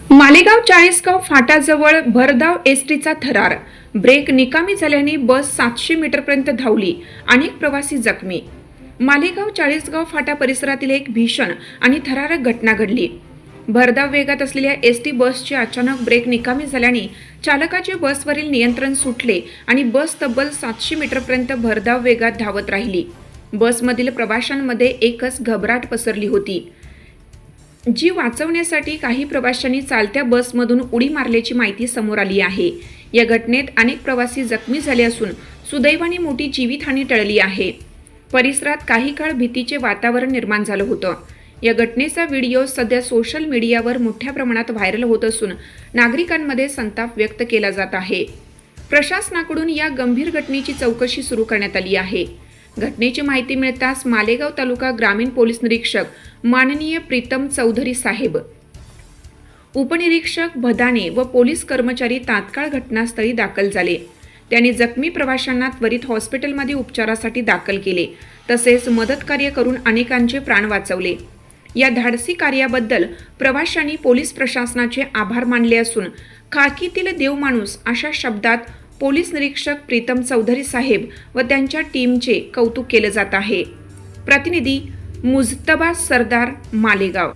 मालेगाव चाळीसगाव फाटाजवळ भरधाव एसटीचा थरार, ब्रेक निकामी झाल्याने बस 700 मीटरपर्यंत धावली, अनेक प्रवासी जखमी। मालेगाव चाळीसगाव फाटा परिसरातील एक भीषण आणि थरारक घटना घडली। भरधाव वेगात असलेल्या एसटी बसचे अचानक ब्रेक निकामी झाल्याने चालकाचे बसवरील नियंत्रण सुटले आणि बस तब्बल 700 मीटरपर्यंत भरधाव वेगात धावत राहिली। बसमधील प्रवाशांमध्ये एकच घबराट पसरली होती। जीव वाचवण्यासाठी काही प्रवाशांनी चालत्या बसमधून उडी मारल्याची माहिती समोर आली आहे। या घटनेत अनेक प्रवासी जखमी झाले असून सुदैवाने मोठी जीवितहानी टळली आहे। परिसरात काही काळ भीतीचे वातावरण निर्माण झालं होतं। या घटनेचा व्हिडिओ सध्या सोशल मीडियावर मोठ्या प्रमाणात व्हायरल होत असून नागरिकांमध्ये संताप व्यक्त केला जात आहे। प्रशासनाकडून या गंभीर घटनेची चौकशी सुरू करण्यात आली आहे। घटनेची माहिती मिळताच मालेगाव तालुका ग्रामीण पोलीस निरीक्षक माननीय प्रीतम चौधरी साहेब, उपनिरीक्षक भदाने व पोलीस कर्मचारी तात्काळ घटनास्थळी दाखल झाले। त्यांनी जखमी प्रवाशांना त्वरित हॉस्पिटलमध्ये उपचारासाठी दाखल केले, तसेच मदत कार्य करून अनेकांचे प्राण वाचवले। या धाडसी कार्याबद्दल प्रवाशांनी पोलीस प्रशासनाचे आभार मानले असून खाकीतील देवमाणूस अशा शब्दात पोलीस निरीक्षक प्रीतम चौधरी साहेब व त्यांच्या टीमचे कौतुक केले जात आहे। प्रतिनिधी मुजतबा सरदार, मालेगाव।